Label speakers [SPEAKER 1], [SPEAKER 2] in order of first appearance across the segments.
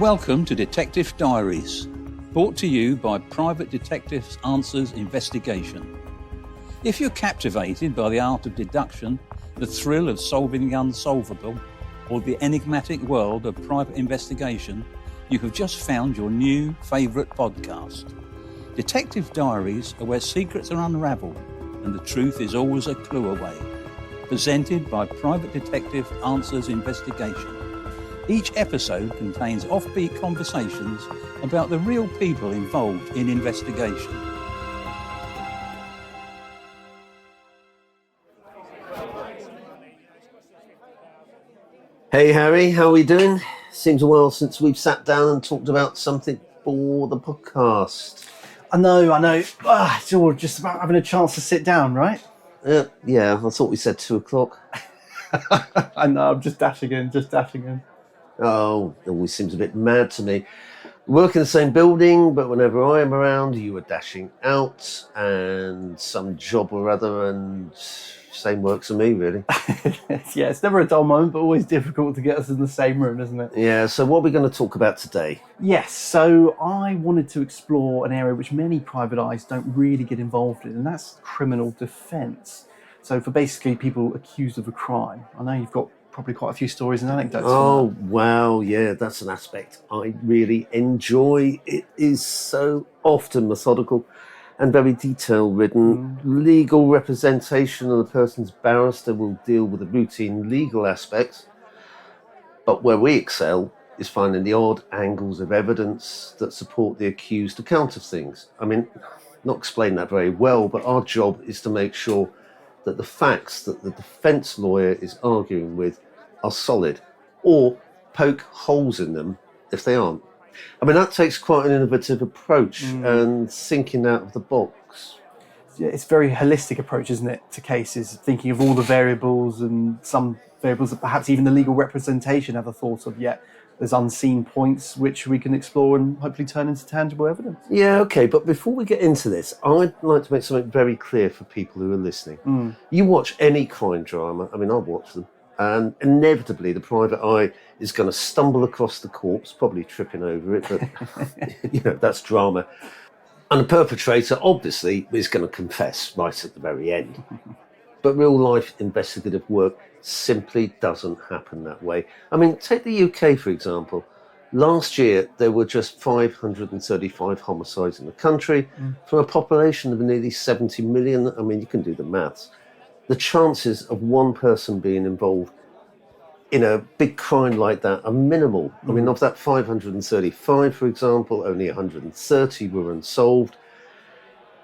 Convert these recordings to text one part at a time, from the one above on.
[SPEAKER 1] Welcome to Detective Diaries, brought to you by Private Detectives Answers Investigation. If you're captivated by the art of deduction, the thrill of solving the unsolvable, or the enigmatic world of private investigation, you have just found your new favourite podcast. Detective Diaries are where secrets are unravelled and the truth is always a clue away. Presented by Private Detective Answers Investigation. Each episode contains offbeat conversations about the real people involved in investigation.
[SPEAKER 2] Hey Harry, how are we doing? Seems a while since we've sat down and talked about something for the podcast.
[SPEAKER 3] I know. It's all just about having a chance to sit down, right?
[SPEAKER 2] Yeah, I thought we said 2 o'clock.
[SPEAKER 3] I know, I'm just dashing in.
[SPEAKER 2] Oh, it always seems a bit mad to me. We work in the same building, but whenever I am around, you are dashing out and some job or other, and same works for me, really.
[SPEAKER 3] Yeah, it's never a dull moment, but always difficult to get us in the same room, isn't it?
[SPEAKER 2] Yeah, so what are we going to talk about today?
[SPEAKER 3] Yes, so I wanted to explore an area which many private eyes don't really get involved in, and that's criminal defence. So for basically people accused of a crime. I know you've got probably quite a few stories and anecdotes.
[SPEAKER 2] Oh, wow, yeah, that's an aspect I really enjoy. It is so often methodical and very detail-ridden. Legal representation of the person's barrister will deal with the routine legal aspects, but where we excel is finding the odd angles of evidence that support the accused account of things. I mean, not explain that very well, but our job is to make sure that the facts that the defence lawyer is arguing with are solid, or poke holes in them if they aren't. I mean, that takes quite an innovative approach and thinking out of the box.
[SPEAKER 3] Yeah, it's a very holistic approach, isn't it, to cases, thinking of all the variables and some variables that perhaps even the legal representation have a thought of yet. There's unseen points which we can explore and hopefully turn into tangible evidence.
[SPEAKER 2] Yeah, okay, but before we get into this, I'd like to make something very clear for people who are listening. You watch any crime drama, I mean, I watch them, and inevitably the private eye is going to stumble across the corpse, probably tripping over it, but that's drama. And the perpetrator, obviously, is going to confess right at the very end. But real-life investigative work simply doesn't happen that way. I mean, take the UK, for example. Last year, there were just 535 homicides in the country from a population of nearly 70 million. I mean, you can do the maths. The chances of one person being involved in a big crime like that are minimal. I mean, of that 535, for example, only 130 were unsolved.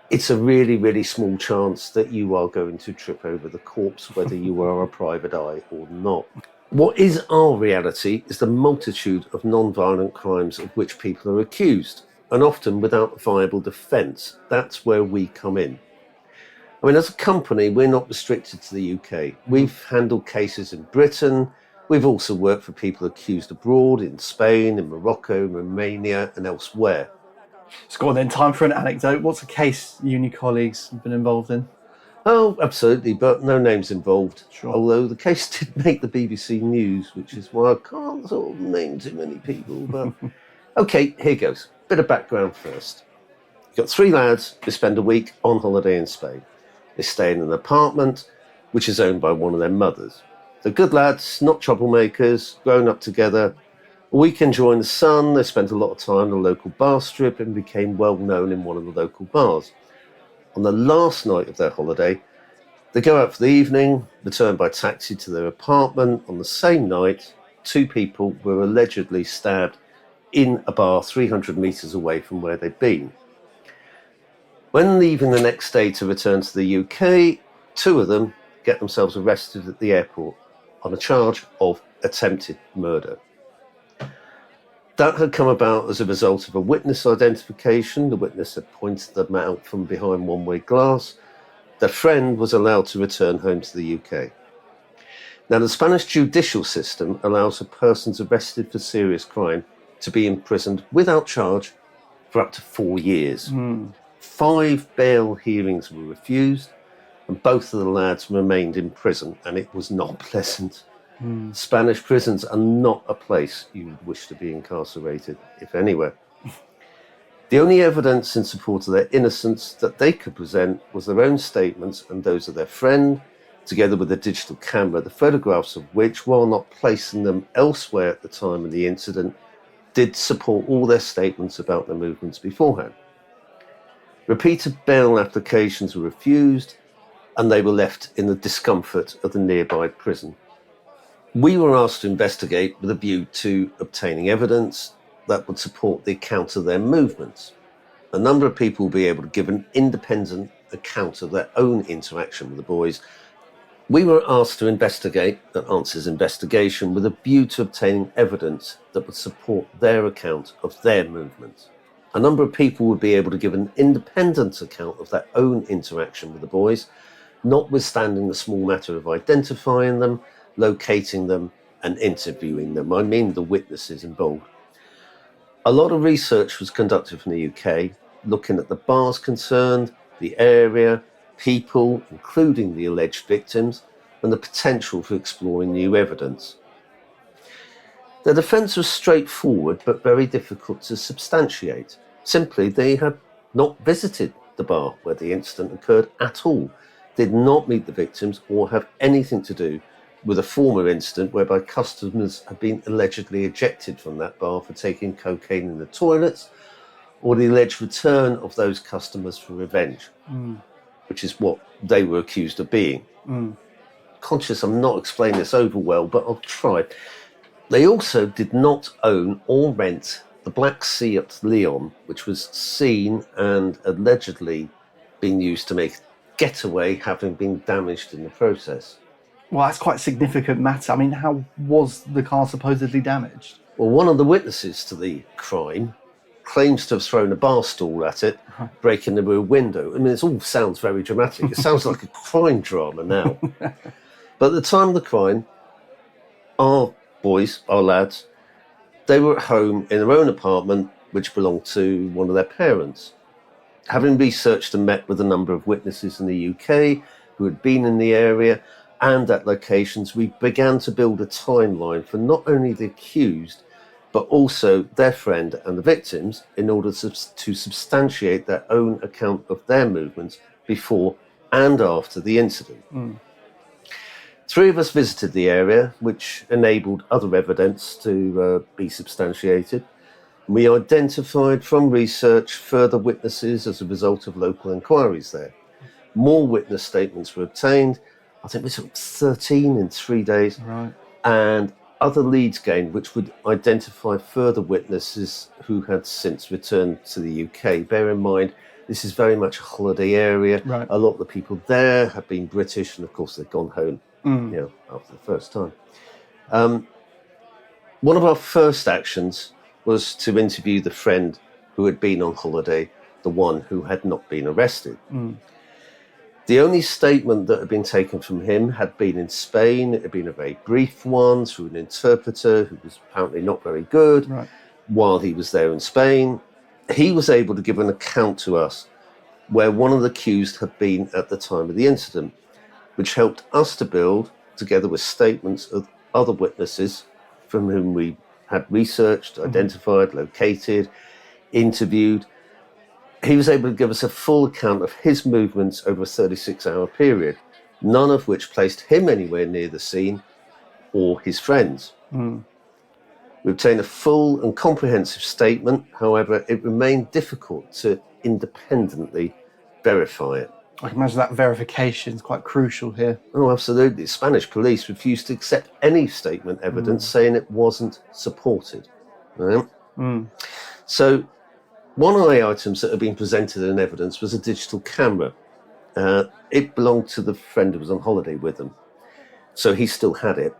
[SPEAKER 2] It's a really, really small chance that you are going to trip over the corpse, whether you are a private eye or not. What is our reality is the multitude of non-violent crimes of which people are accused, and often without a viable defence. That's where we come in. I mean, as a company, we're not restricted to the UK. We've handled cases in Britain. We've also worked for people accused abroad, in Spain, in Morocco, Romania, and elsewhere.
[SPEAKER 3] So go on then, time for an anecdote. What's a case you and your colleagues have been involved in?
[SPEAKER 2] Oh, absolutely, but no names involved.
[SPEAKER 3] Sure.
[SPEAKER 2] Although the case did make the BBC News, which is why I can't sort of name too many people. But okay, here goes. Bit of background first. You've got 3 lads who spend a week on holiday in Spain. They stay in an apartment which is owned by one of their mothers. They're good lads, not troublemakers, grown up together. A week enjoying the sun, they spent a lot of time on the local bar strip and became well known in one of the local bars. On the last night of their holiday, they go out for the evening, return by taxi to their apartment. On the same night, 2 people were allegedly stabbed in a bar 300 metres away from where they'd been. When leaving the next day to return to the UK, 2 of them get themselves arrested at the airport on a charge of attempted murder. That had come about as a result of a witness identification. The witness had pointed them out from behind one-way glass. Their friend was allowed to return home to the UK. Now, the Spanish judicial system allows a person arrested for serious crime to be imprisoned without charge for up to 4 years. 5 bail hearings were refused, and both of the lads remained in prison, and it was not pleasant. Spanish prisons are not a place you would wish to be incarcerated, if anywhere. The only evidence in support of their innocence that they could present was their own statements and those of their friend, together with a digital camera, the photographs of which, while not placing them elsewhere at the time of the incident, did support all their statements about their movements beforehand. Repeated bail applications were refused, and they were left in the discomfort of the nearby prison. We were asked to investigate with a view to obtaining evidence that would support the account of their movements. A number of people will be able to give an independent account of their own interaction with the boys. We were asked to investigate, that answers investigation, with a view to obtaining evidence that would support their account of their movements. A number of people would be able to give an independent account of their own interaction with the boys, notwithstanding the small matter of identifying them, locating them, and interviewing them. I mean the witnesses involved. A lot of research was conducted from the UK, looking at the bars concerned, the area, people, including the alleged victims, and the potential for exploring new evidence. The defence was straightforward but very difficult to substantiate. Simply, they had not visited the bar where the incident occurred at all, did not meet the victims or have anything to do with a former incident whereby customers had been allegedly ejected from that bar for taking cocaine in the toilets, or the alleged return of those customers for revenge, which is what they were accused of being. Conscious I'm not explaining this over well, but I'll try. They also did not own or rent the Black Seat Leon, which was seen and allegedly being used to make a getaway, having been damaged in the process.
[SPEAKER 3] Well, that's quite a significant matter. I mean, how was the car supposedly damaged?
[SPEAKER 2] Well, one of the witnesses to the crime claims to have thrown a bar stool at it, breaking the rear window. I mean, it all sounds very dramatic. It sounds like a crime drama now. But at the time of the crime, our boys, our lads, they were at home in their own apartment, which belonged to one of their parents. Having researched and met with a number of witnesses in the UK who had been in the area and at locations, we began to build a timeline for not only the accused, but also their friend and the victims, in order to substantiate their own account of their movements before and after the incident. 3 of us visited the area, which enabled other evidence to be substantiated. We identified from research further witnesses as a result of local inquiries there. More witness statements were obtained. I think we took 13 in 3 days.
[SPEAKER 3] Right.
[SPEAKER 2] And other leads gained, which would identify further witnesses who had since returned to the UK. Bear in mind, this is very much a holiday area.
[SPEAKER 3] Right.
[SPEAKER 2] A lot of the people there have been British, and of course they've gone home, after the first time. One of our first actions was to interview the friend who had been on holiday, the one who had not been arrested. The only statement that had been taken from him had been in Spain. It had been a very brief one through an interpreter who was apparently not very good.
[SPEAKER 3] Right.
[SPEAKER 2] While he was there in Spain, he was able to give an account to us where one of the accused had been at the time of the incident, which helped us to build, together with statements of other witnesses from whom we had researched, identified, located, interviewed. He was able to give us a full account of his movements over a 36-hour period, none of which placed him anywhere near the scene or his friends. We obtained a full and comprehensive statement. However, it remained difficult to independently verify it.
[SPEAKER 3] I can imagine that verification is quite crucial here.
[SPEAKER 2] Oh, absolutely. The Spanish police refused to accept any statement evidence, saying it wasn't supported. Right? So one of the items that had been presented in evidence was a digital camera. It belonged to the friend who was on holiday with them, so he still had it.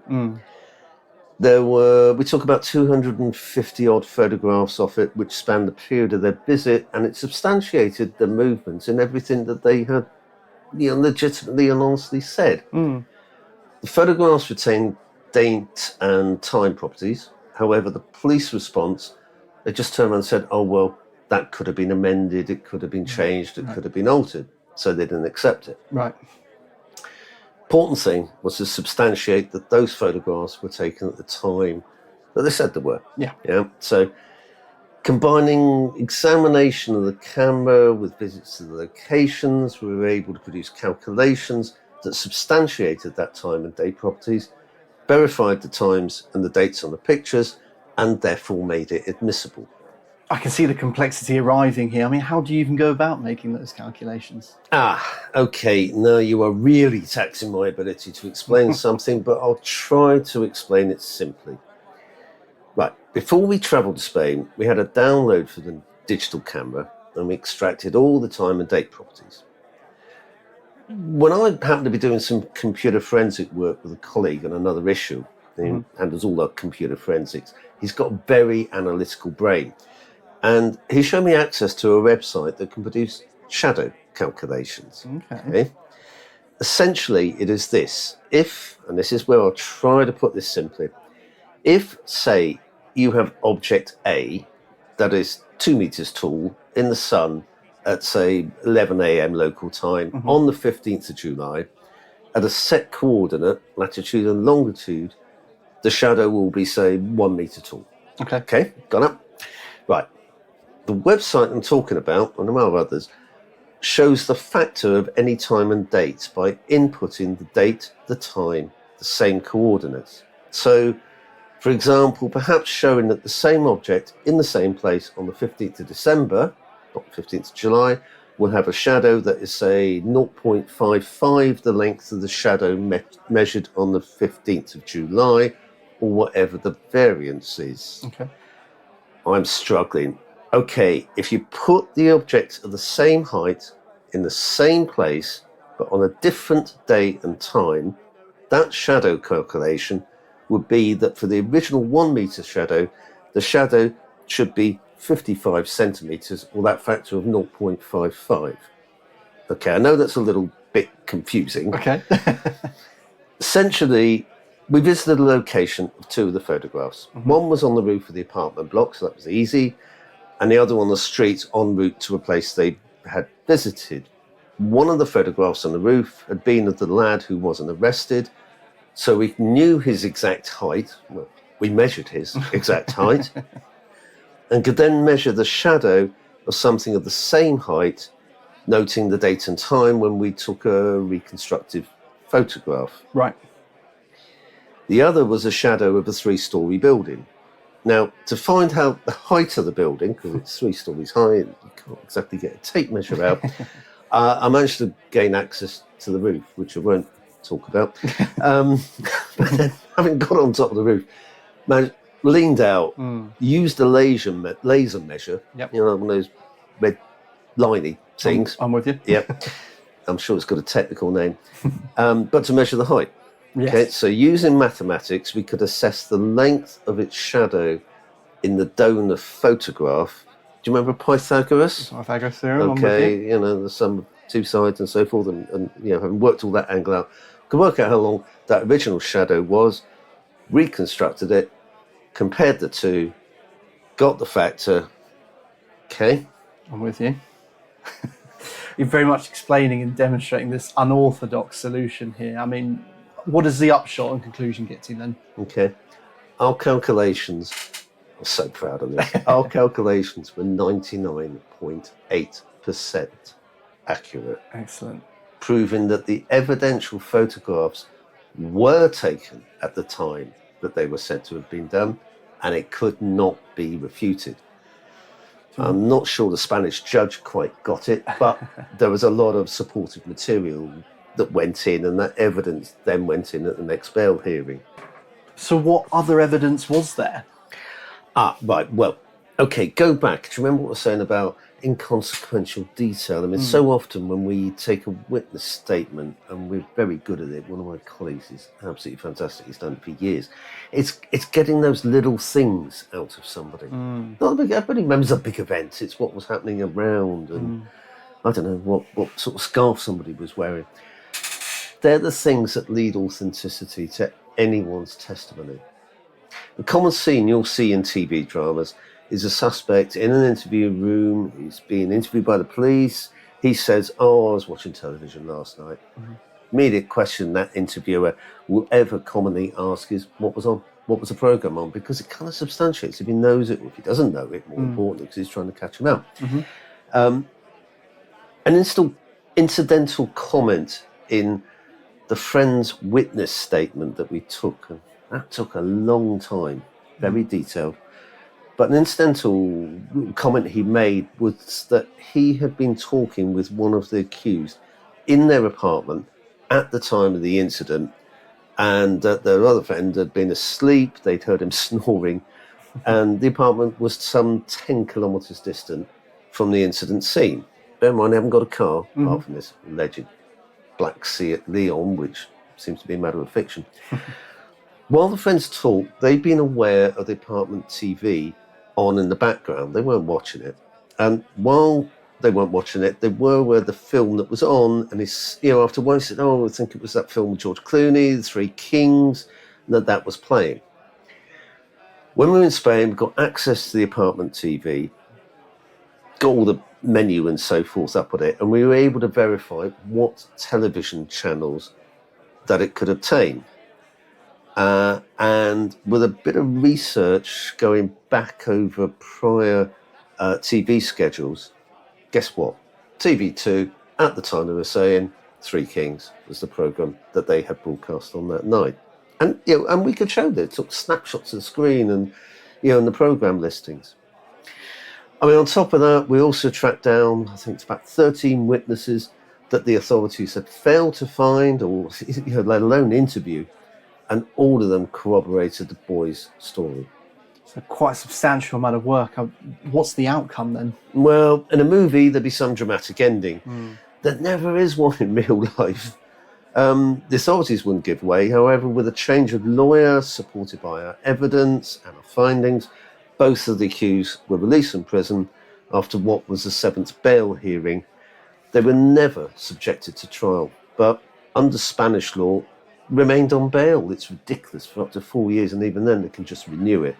[SPEAKER 2] We took about 250 odd photographs of it, which spanned the period of their visit, and it substantiated the movements and everything that they had, legitimately and honestly said. The photographs retained date and time properties. However, the police response, they just turned around and said, "Oh well, that could have been amended, it could have been changed, it could have been altered," so they didn't accept it.
[SPEAKER 3] Right.
[SPEAKER 2] Important thing was to substantiate that those photographs were taken at the time that they said they were.
[SPEAKER 3] Yeah.
[SPEAKER 2] So combining examination of the camera with visits to the locations, we were able to produce calculations that substantiated that time and date properties, verified the times and the dates on the pictures, and therefore made it admissible.
[SPEAKER 3] I can see the complexity arriving here. I mean, how do you even go about making those calculations?
[SPEAKER 2] Okay, now you are really taxing my ability to explain something, but I'll try to explain it simply. Right, before we travelled to Spain, we had a download for the digital camera and we extracted all the time and date properties. When I happened to be doing some computer forensic work with a colleague on another issue, who handles all our computer forensics, he's got a very analytical brain. And he showed me access to a website that can produce shadow calculations. Okay. Essentially, it is this. If, and this is where I'll try to put this simply, if, say, you have object A that is 2 meters tall in the sun at, say, 11 a.m. local time on the 15th of July, at a set coordinate, latitude and longitude, the shadow will be, say, 1 meter tall. Okay, got it? Right. The website I'm talking about, and there are others, shows the factor of any time and date by inputting the date, the time, the same coordinates. So, for example, perhaps showing that the same object in the same place on the 15th of December, not 15th of July, will have a shadow that is, say, 0.55 the length of the shadow measured on the 15th of July, or whatever the variance is.
[SPEAKER 3] Okay.
[SPEAKER 2] I'm struggling. Okay, if you put the objects of the same height in the same place, but on a different day and time, that shadow calculation would be that for the original 1 meter shadow, the shadow should be 55 centimeters, or that factor of 0.55. Okay, I know that's a little bit confusing.
[SPEAKER 3] Okay.
[SPEAKER 2] Essentially, we visited the location of 2 of the photographs. One was on the roof of the apartment block, so that was easy, and the other on the street en route to a place they had visited. One of the photographs on the roof had been of the lad who wasn't arrested, so we knew his exact height. Well, we measured his exact height, and could then measure the shadow of something of the same height, noting the date and time when we took a reconstructive photograph.
[SPEAKER 3] Right.
[SPEAKER 2] The other was a shadow of a 3-story building. Now, to find out the height of the building, because it's 3 stories high, and you can't exactly get a tape measure out, I managed to gain access to the roof, which I won't talk about. But then, having got on top of the roof, leaned out, used a laser measure, you know, one of those red liney things.
[SPEAKER 3] I'm with you.
[SPEAKER 2] Yep. I'm sure it's got a technical name. But to measure the height.
[SPEAKER 3] Yes.
[SPEAKER 2] Okay, so using mathematics, we could assess the length of its shadow in the donor photograph. Do you remember Pythagoras?
[SPEAKER 3] Pythagoras theorem.
[SPEAKER 2] Okay, you know, the sum of 2 sides and so forth, and you know, having worked all that angle out, could work out how long that original shadow was, reconstructed it, compared the two, got the factor. Okay.
[SPEAKER 3] I'm with you. You're very much explaining and demonstrating this unorthodox solution here. I mean, what does the upshot and conclusion get to then?
[SPEAKER 2] Okay. Our calculations, I'm so proud of this, our calculations were 99.8% accurate.
[SPEAKER 3] Excellent.
[SPEAKER 2] Proving that the evidential photographs were taken at the time that they were said to have been done, and it could not be refuted. I'm not sure the Spanish judge quite got it, but there was a lot of supportive material that went in, and that evidence then went in at the next bail hearing.
[SPEAKER 3] So what other evidence was there?
[SPEAKER 2] Right, well, okay, go back. Do you remember what I was saying about inconsequential detail? I mean, so often when we take a witness statement, and we're very good at it, one of my colleagues is absolutely fantastic, he's done it for years, it's getting those little things out of somebody. Not everybody remembers a big event, it's what was happening around, and I don't know what sort of scarf somebody was wearing. They're the things that lead authenticity to anyone's testimony. The common scene you'll see in TV dramas is a suspect in an interview room, he's being interviewed by the police, he says, "Oh, I was watching television last night." immediate question that interviewer will ever commonly ask is, what was on? What was the programme on? Because it kind of substantiates if he knows it or if he doesn't know it, more importantly, because he's trying to catch him out. An incidental comment in the friend's witness statement that we took, and that took a long time, very detailed, but an incidental comment he made was that he had been talking with one of the accused in their apartment at the time of the incident, and that their other friend had been asleep, they'd heard him snoring, and the apartment was some 10 kilometres distant from the incident scene. Bear in mind, they haven't got a car, apart from this alleged Black Seat Leon, which seems to be a matter of fiction. While the friends talked, they'd been aware of the apartment TV on in the background. They weren't watching it. And while they weren't watching it, they were aware of the film that was on. And after a while, he said, I think it was that film with George Clooney, The Three Kings, that was playing. When we were in Spain, we got access to the apartment TV, got all the menu and so forth up on it, and we were able to verify what television channels that it could obtain. And with a bit of research going back over prior TV schedules, guess what? TV2, at the time they were saying, Three Kings was the programme that they had broadcast on that night. And and we could show that. It took snapshots of the screen and and the programme listings. I mean, on top of that, we also tracked down, I think it's about 13 witnesses that the authorities had failed to find or, let alone interview, and all of them corroborated the boy's story.
[SPEAKER 3] So quite a substantial amount of work. What's the outcome then?
[SPEAKER 2] Well, in a movie, there'd be some dramatic ending. There never is one in real life. The authorities wouldn't give way. However, with a change of lawyer, supported by our evidence and our findings, both of the accused were released from prison after what was the 7th bail hearing. They were never subjected to trial, but under Spanish law, remained on bail. It's ridiculous, for up to 4 years, and even then they can just renew it.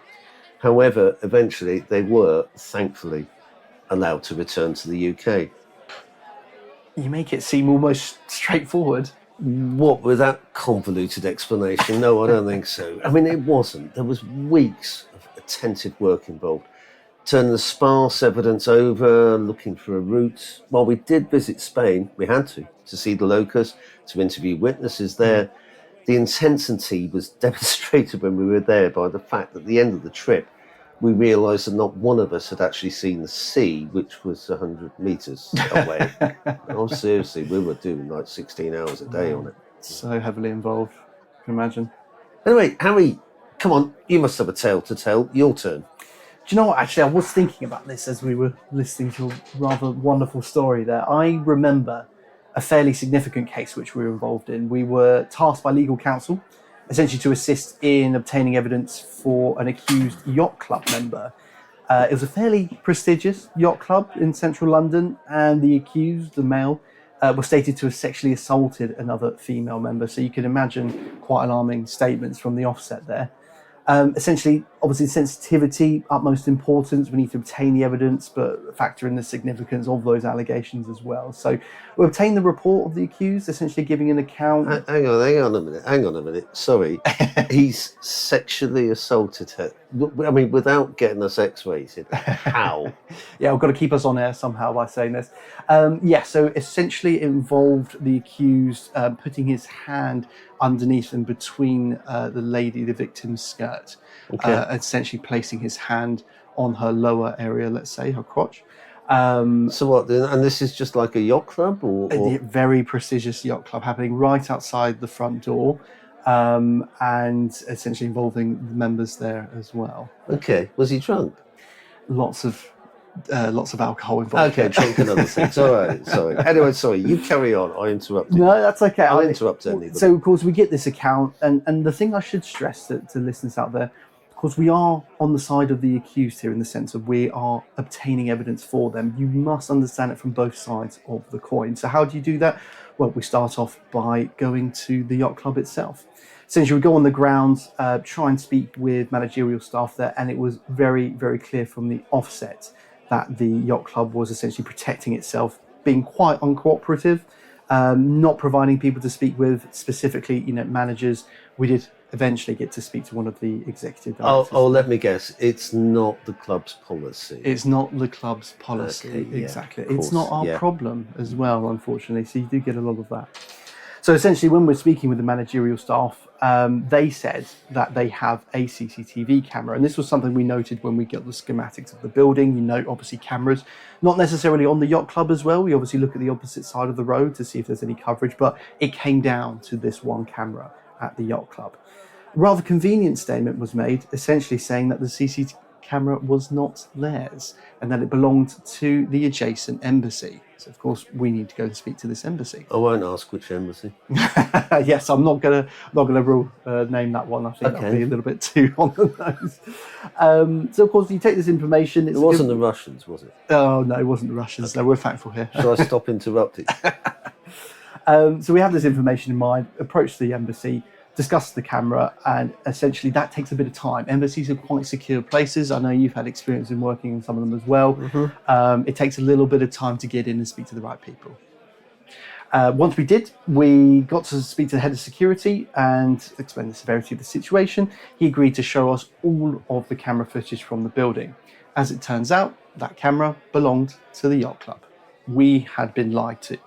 [SPEAKER 2] However, eventually they were, thankfully, allowed to return to the UK.
[SPEAKER 3] You make it seem almost straightforward.
[SPEAKER 2] What, with that convoluted explanation? No, I don't think so. I mean, it wasn't. There was weeks of attentive work involved, turning the sparse evidence over, looking for a route. While we did visit Spain, we had to see the locus, to interview witnesses there. The intensity was demonstrated when we were there by the fact that at the end of the trip, we realised that not one of us had actually seen the sea, which was 100 metres away. Oh, seriously, we were doing like 16 hours a day on it.
[SPEAKER 3] So heavily involved, I can imagine.
[SPEAKER 2] Anyway, Harry, come on, you must have a tale to tell. Your turn.
[SPEAKER 3] Do you know what, actually, I was thinking about this as we were listening to a rather wonderful story there. I remember a fairly significant case which we were involved in. We were tasked by legal counsel, essentially to assist in obtaining evidence for an accused yacht club member. It was a fairly prestigious yacht club in central London, and the accused, the male, was stated to have sexually assaulted another female member. So you can imagine quite alarming statements from the offset there. Essentially, obviously, sensitivity, utmost importance. We need to obtain the evidence, but factor in the significance of those allegations as well. So we obtained the report of the accused, essentially giving an account.
[SPEAKER 2] Hang on a minute. Sorry. He's sexually assaulted her. I mean, without getting us X-rated. How?
[SPEAKER 3] Yeah, we've got to keep us on air somehow by saying this. So essentially it involved the accused putting his hand underneath and between the victim's skirt, essentially placing his hand on her lower area, let's say, her crotch.
[SPEAKER 2] So what, and this is just like a yacht club? Or?
[SPEAKER 3] A very prestigious yacht club happening right outside the front door, and essentially involving the members there as well.
[SPEAKER 2] Okay, was he drunk?
[SPEAKER 3] Lots of alcohol involved.
[SPEAKER 2] Okay, drunk and other things. All right, sorry. Anyway, sorry, you carry on. I interrupted.
[SPEAKER 3] No, that's okay.
[SPEAKER 2] I'll interrupt anybody.
[SPEAKER 3] So, of course, we get this account, and the thing I should stress to listeners out there, of course, we are on the side of the accused here in the sense of we are obtaining evidence for them. You must understand it from both sides of the coin. So how do you do that? Well, we start off by going to the yacht club itself. Essentially, we go on the grounds, try and speak with managerial staff there, and it was very, very clear from the offset that the yacht club was essentially protecting itself, being quite uncooperative, not providing people to speak with, specifically, managers. We did eventually get to speak to one of the executive directors.
[SPEAKER 2] Let me guess. It's not the club's policy.
[SPEAKER 3] It's not the club's policy,
[SPEAKER 2] Okay, yeah,
[SPEAKER 3] exactly.
[SPEAKER 2] of course,
[SPEAKER 3] It's not our
[SPEAKER 2] yeah.
[SPEAKER 3] problem as well, unfortunately. So you do get a lot of that. So essentially, when we're speaking with the managerial staff, they said that they have a CCTV camera. And this was something we noted when we got the schematics of the building. You note, obviously, cameras, not necessarily on the yacht club as well. We obviously look at the opposite side of the road to see if there's any coverage, but it came down to this one camera at the yacht club. A rather convenient statement was made, essentially saying that the CCTV camera was not theirs and that it belonged to the adjacent embassy. So, of course, we need to go and speak to this embassy.
[SPEAKER 2] I won't ask which embassy.
[SPEAKER 3] Yes, I'm not gonna name that one. I think that'd be a little bit too on the nose. So, of course, you take this information.
[SPEAKER 2] It wasn't the Russians, was it?
[SPEAKER 3] Oh no, it wasn't the Russians. Okay. No, we're thankful here.
[SPEAKER 2] Shall I stop interrupting?
[SPEAKER 3] So we have this information in mind. Approach the embassy. Discuss the camera, and essentially that takes a bit of time. Embassies are quite secure places. I know you've had experience in working in some of them as well. Mm-hmm. It takes a little bit of time to get in and speak to the right people. Once we did, we got to speak to the head of security and explain the severity of the situation. He agreed to show us all of the camera footage from the building. As it turns out, that camera belonged to the yacht club. We had been lied to.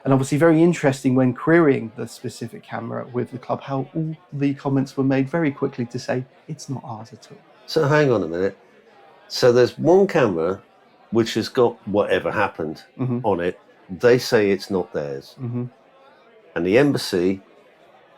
[SPEAKER 3] And obviously very interesting when querying the specific camera with the club, how all the comments were made very quickly to say, it's not ours at all.
[SPEAKER 2] So hang on a minute. So there's one camera which has got whatever happened on it. They say it's not theirs. And the embassy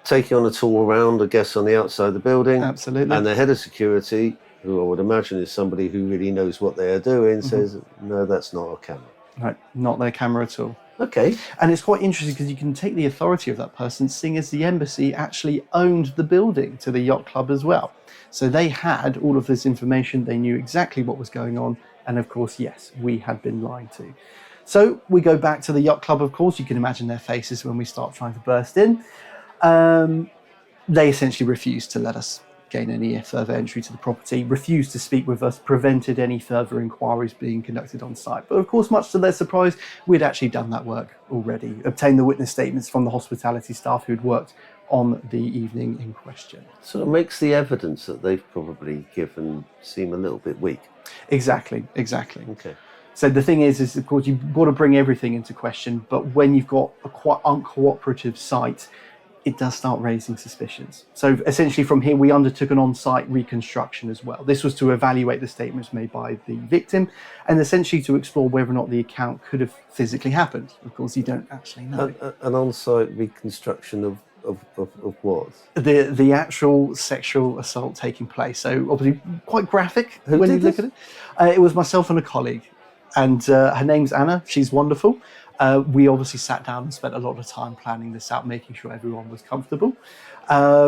[SPEAKER 2] take you on a tour around, I guess, on the outside of the building.
[SPEAKER 3] Absolutely.
[SPEAKER 2] And the head of security, who I would imagine is somebody who really knows what they are doing, says, no, that's not our camera.
[SPEAKER 3] Right, not their camera at all.
[SPEAKER 2] Okay.
[SPEAKER 3] And it's quite interesting because you can take the authority of that person, seeing as the embassy actually owned the building to the yacht club as well. So they had all of this information, they knew exactly what was going on, and of course, yes, we had been lied to. So we go back to the yacht club, of course. You can imagine their faces when we start trying to burst in. They essentially refused to let us gain any further entry to the property, refused to speak with us, prevented any further inquiries being conducted on site. But of course, much to their surprise, we'd actually done that work already, obtained the witness statements from the hospitality staff who'd worked on the evening in question.
[SPEAKER 2] So it makes the evidence that they've probably given seem a little bit weak.
[SPEAKER 3] Exactly.
[SPEAKER 2] Okay.
[SPEAKER 3] So the thing is of course, you've got to bring everything into question, but when you've got a quite uncooperative site, it does start raising suspicions. So essentially from here, we undertook an on-site reconstruction as well. This was to evaluate the statements made by the victim and essentially to explore whether or not the account could have physically happened. Of course, you don't actually know.
[SPEAKER 2] An on-site reconstruction of what?
[SPEAKER 3] The actual sexual assault taking place. So obviously quite graphic when you look at it. It was myself and a colleague, and her name's Anna. She's wonderful. We obviously sat down and spent a lot of time planning this out, making sure everyone was comfortable,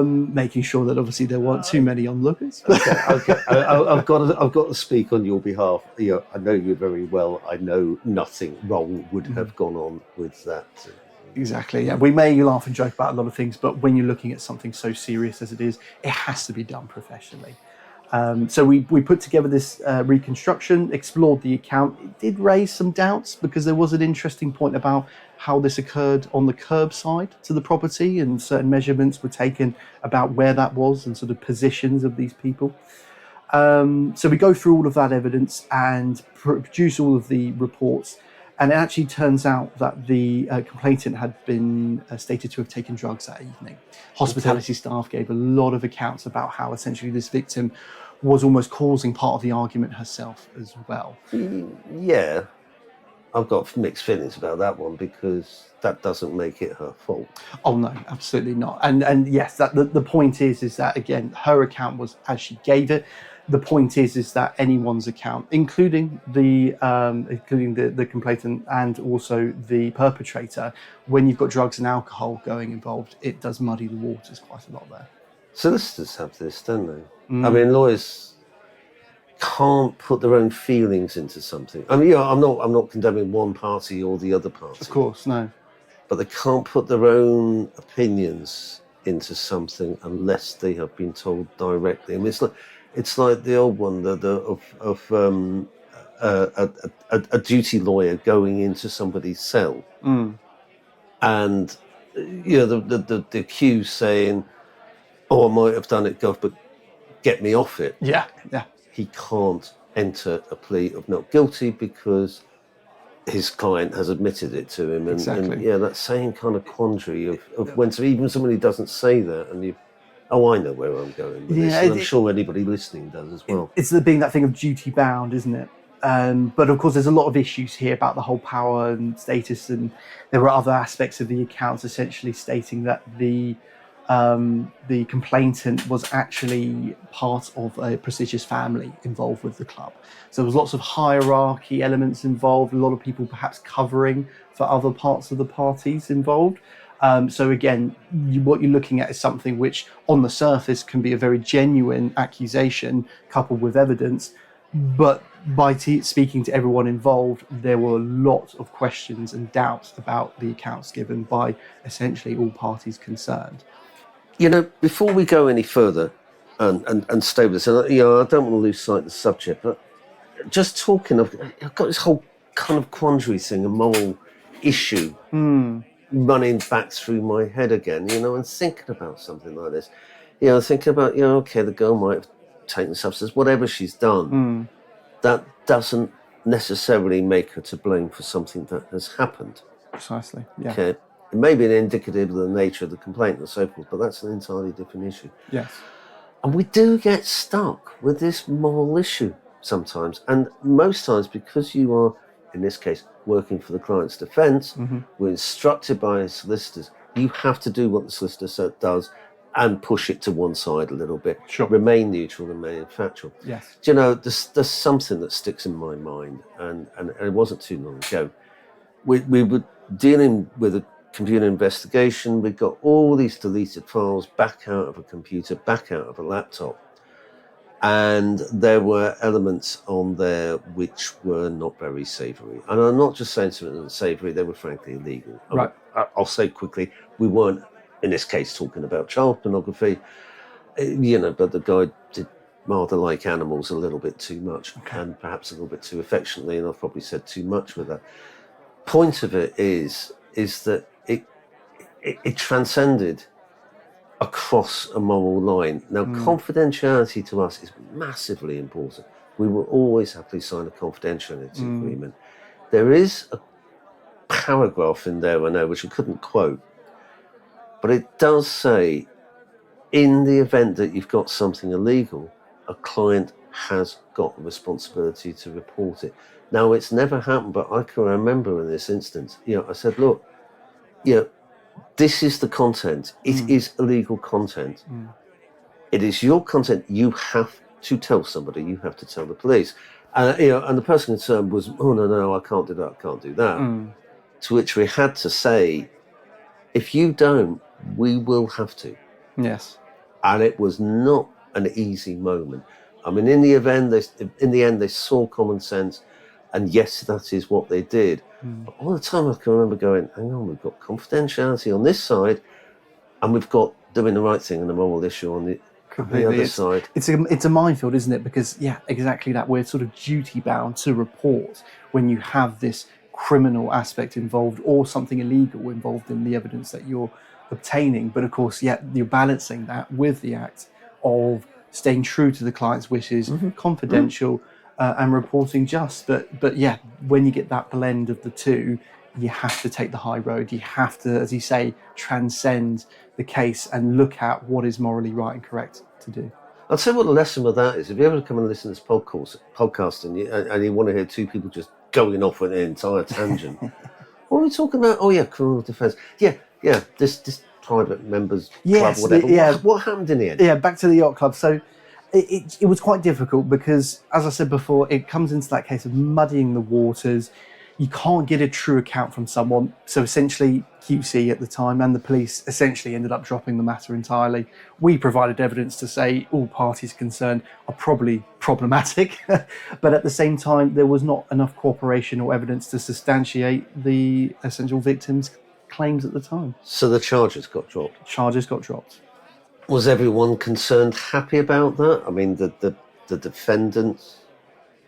[SPEAKER 3] making sure that obviously there weren't too many onlookers.
[SPEAKER 2] Okay. I've got to speak on your behalf. I know you very well. I know nothing wrong would have gone on with that.
[SPEAKER 3] Exactly. Yeah, we may laugh and joke about a lot of things, but when you're looking at something so serious as it is, it has to be done professionally. So we put together this reconstruction, explored the account. It did raise some doubts because there was an interesting point about how this occurred on the curbside to the property, and certain measurements were taken about where that was and sort of positions of these people. So we go through all of that evidence and produce all of the reports. And it actually turns out that the complainant had been stated to have taken drugs that evening. Hospitality staff gave a lot of accounts about how essentially this victim was almost causing part of the argument herself as well.
[SPEAKER 2] Yeah, I've got mixed feelings about that one because that doesn't make it her fault.
[SPEAKER 3] Oh no, absolutely not. And yes, that the point is that again, her account was as she gave it. The point is that anyone's account, including the complainant and also the perpetrator, when you've got drugs and alcohol going involved, it does muddy the waters quite a lot there.
[SPEAKER 2] Solicitors have this, don't they? I mean, lawyers can't put their own feelings into something. I mean, I'm not condemning one party or the other party.
[SPEAKER 3] Of course, no.
[SPEAKER 2] But they can't put their own opinions into something unless they have been told directly. I mean, it's like the old one a duty lawyer going into somebody's cell and the accused saying, "Oh, I might have done it, Gov, but get me off it."
[SPEAKER 3] Yeah.
[SPEAKER 2] He can't enter a plea of not guilty because his client has admitted it to him. And that same kind of quandary of when even somebody doesn't say that, and I know where I'm going with this, and I'm sure anybody listening does as well.
[SPEAKER 3] It's being that thing of duty bound, isn't it? But of course, there's a lot of issues here about the whole power and status, and there were other aspects of the accounts essentially stating that the complainant was actually part of a prestigious family involved with the club. So there was lots of hierarchy elements involved, a lot of people perhaps covering for other parts of the parties involved. So again, what you're looking at is something which on the surface can be a very genuine accusation coupled with evidence, but by speaking to everyone involved, there were a lot of questions and doubts about the accounts given by essentially all parties concerned.
[SPEAKER 2] Before we go any further and stay with this, and I don't want to lose sight of the subject, but just talking of, I've got this whole kind of quandary thing, a moral issue running back through my head again, and thinking about something like this. Thinking about, okay, the girl might have taken substance, whatever she's done, that doesn't necessarily make her to blame for something that has happened.
[SPEAKER 3] Precisely, yeah.
[SPEAKER 2] Okay. It may be indicative of the nature of the complaint and so forth, but that's an entirely different issue.
[SPEAKER 3] Yes.
[SPEAKER 2] And we do get stuck with this moral issue sometimes. And most times, because you are, in this case, working for the client's defence, we're instructed by solicitors, you have to do what the solicitor does and push it to one side a little bit.
[SPEAKER 3] Sure.
[SPEAKER 2] Remain neutral, remain factual.
[SPEAKER 3] Yes.
[SPEAKER 2] Do there's something that sticks in my mind, and it wasn't too long ago. We were dealing with a computer investigation. We got all these deleted files back out of a computer, back out of a laptop, and there were elements on there which were not very savoury. And I'm not just saying something unsavoury, they were frankly illegal.
[SPEAKER 3] Right.
[SPEAKER 2] I'll say quickly, we weren't, in this case, talking about child pornography, but the guy did rather like animals a little bit too much, and perhaps a little bit too affectionately, and I've probably said too much with that. Point of it is that it transcended across a moral line. Now, confidentiality to us is massively important. We will always happily sign a confidentiality agreement. There is a paragraph in there, I know, which I couldn't quote, but it does say, in the event that you've got something illegal, a client has got the responsibility to report it. Now, it's never happened, but I can remember in this instance, I said, look, this is the content. It is illegal content. It is your content. You have to tell somebody. You have to tell the police. And the person concerned was, oh, no, I can't do that. I can't do that. To which we had to say, if you don't, we will have to.
[SPEAKER 3] Yes. And
[SPEAKER 2] it was not an easy moment. I mean, in the end, they saw common sense. And yes, that is what they did. But all the time I can remember going, hang on, we've got confidentiality on this side, and we've got doing the right thing and the moral issue on the other side.
[SPEAKER 3] It's a minefield, isn't it? Because, exactly that. We're sort of duty bound to report when you have this criminal aspect involved or something illegal involved in the evidence that you're obtaining. But of course, you're balancing that with the act of staying true to the client's wishes, confidential, and reporting just. But when you get that blend of the two, you have to take the high road. You have to, as you say, transcend the case and look at what is morally right and correct to do.
[SPEAKER 2] I'll tell you what the lesson with that is. If you ever come and listen to this podcast and you want to hear two people just going off on an entire tangent, what are we talking about? Oh, criminal defence. This private members club, whatever. What happened in the end?
[SPEAKER 3] Yeah, back to the yacht club. So it was quite difficult because, as I said before, it comes into that case of muddying the waters. You can't get a true account from someone. So essentially, QC at the time and the police essentially ended up dropping the matter entirely. We provided evidence to say all parties concerned are probably problematic, but at the same time, there was not enough cooperation or evidence to substantiate the essential victims' claims at the time.
[SPEAKER 2] So the charges got dropped?
[SPEAKER 3] Charges got dropped.
[SPEAKER 2] Was everyone concerned happy about that? I mean, the defendants,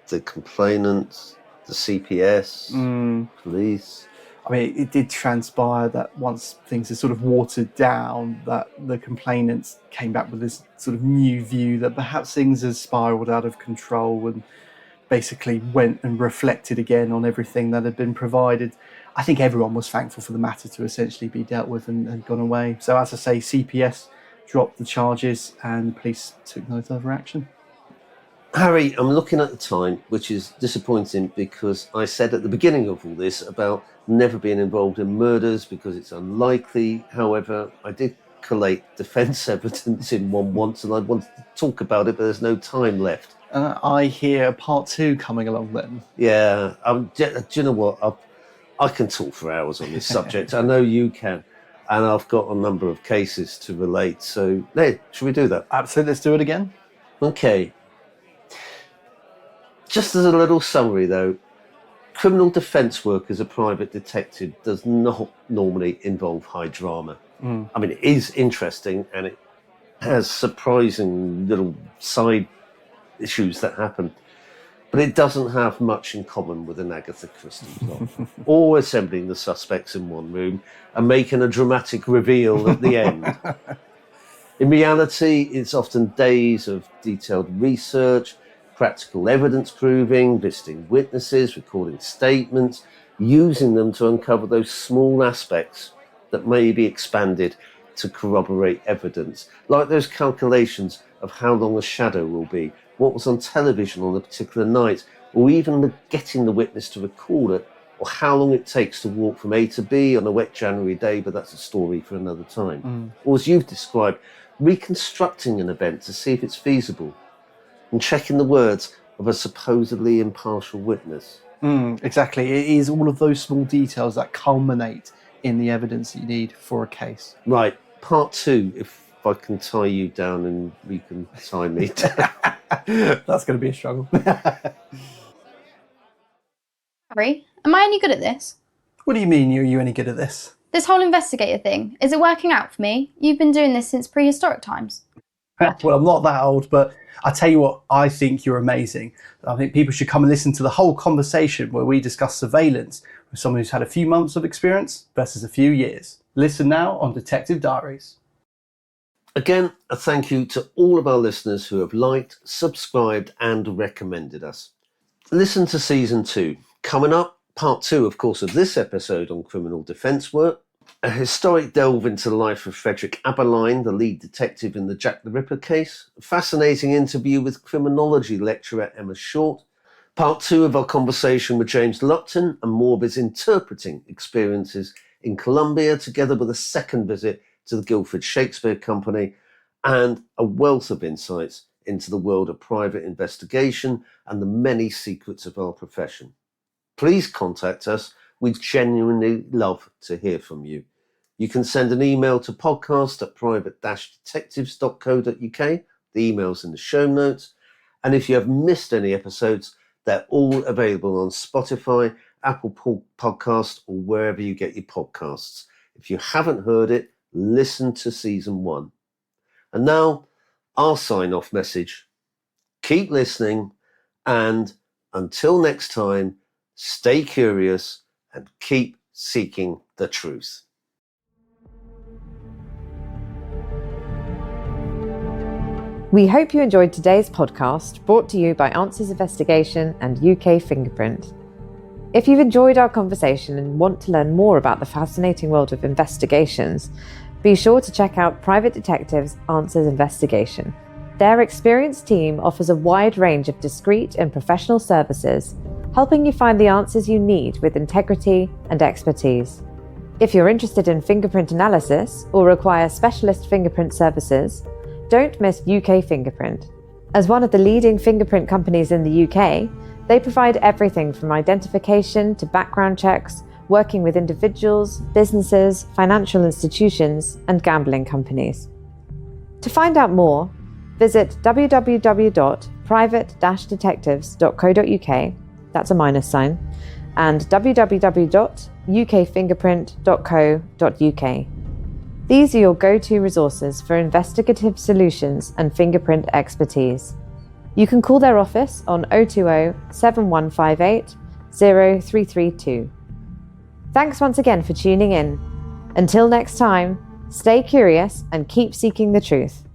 [SPEAKER 2] the complainants, the CPS, police?
[SPEAKER 3] I mean, it did transpire that once things had sort of watered down, that the complainants came back with this sort of new view that perhaps things had spiraled out of control, and basically went and reflected again on everything that had been provided. I think everyone was thankful for the matter to essentially be dealt with and gone away. So as I say, CPS dropped the charges and police took no further action.
[SPEAKER 2] Harry, I'm looking at the time, which is disappointing because I said at the beginning of all this about never being involved in murders because it's unlikely. However, I did collate defence evidence in one once and I wanted to talk about it, but there's no time left.
[SPEAKER 3] I hear part 2 coming along then.
[SPEAKER 2] Yeah, do you know what? I can talk for hours on this subject. I know you can. And I've got a number of cases to relate. So, Ned, should we do that?
[SPEAKER 3] Absolutely, let's do it again.
[SPEAKER 2] Okay. Just as a little summary, though, criminal defence work as a private detective does not normally involve high drama. I mean, it is interesting and it has surprising little side issues that happen, but it doesn't have much in common with an Agatha Christie plot, or assembling the suspects in one room and making a dramatic reveal at the end. In reality, it's often days of detailed research, practical evidence proving, visiting witnesses, recording statements, using them to uncover those small aspects that may be expanded to corroborate evidence, like those calculations of how long a shadow will be, what was on television on a particular night, or even getting the witness to record it, or how long it takes to walk from A to B on a wet January day, but that's a story for another time. Or as you've described, reconstructing an event to see if it's feasible, and checking the words of a supposedly impartial witness.
[SPEAKER 3] Exactly. It is all of those small details that culminate in the evidence that you need for a case.
[SPEAKER 2] Right, part 2, if I can tie you down and you can tie me down.
[SPEAKER 3] That's going to be a struggle.
[SPEAKER 4] Harry, am I any good at this?
[SPEAKER 3] What do you mean, are you any good at this?
[SPEAKER 4] This whole investigator thing, is it working out for me? You've been doing this since prehistoric times.
[SPEAKER 3] Well, I'm not that old, but I tell you what, I think you're amazing. I think people should come and listen to the whole conversation where we discuss surveillance with someone who's had a few months of experience versus a few years. Listen now on Detective Diaries.
[SPEAKER 2] Again, a thank you to all of our listeners who have liked, subscribed and recommended us. Listen to Season 2. Coming up, Part 2, of course, of this episode on criminal defence work. A historic delve into the life of Frederick Aberline, the lead detective in the Jack the Ripper case. A fascinating interview with criminology lecturer Emma Short. Part 2 of our conversation with James Lupton and more of his interpreting experiences in Colombia, together with a second visit to the Guildford Shakespeare Company and a wealth of insights into the world of private investigation and the many secrets of our profession. Please contact us. We'd genuinely love to hear from you. You can send an email to podcast@private-detectives.co.uk. The email's in the show notes. And if you have missed any episodes, they're all available on Spotify, Apple Podcast, or wherever you get your podcasts. If you haven't heard it, listen to Season 1. And now, our sign-off message. Keep listening, and until next time, stay curious and keep seeking the truth.
[SPEAKER 5] We hope you enjoyed today's podcast, brought to you by Answers Investigation and UK Fingerprint. If you've enjoyed our conversation and want to learn more about the fascinating world of investigations, be sure to check out Private Detectives Answers Investigation. Their experienced team offers a wide range of discreet and professional services, helping you find the answers you need with integrity and expertise. If you're interested in fingerprint analysis or require specialist fingerprint services, don't miss UK Fingerprint. As one of the leading fingerprint companies in the UK, they provide everything from identification to background checks, working with individuals, businesses, financial institutions, and gambling companies. To find out more, visit www.private-detectives.co.uk, that's a minus sign, and www.ukfingerprint.co.uk. These are your go-to resources for investigative solutions and fingerprint expertise. You can call their office on 020 7158 0332. Thanks once again for tuning in. Until next time, stay curious and keep seeking the truth.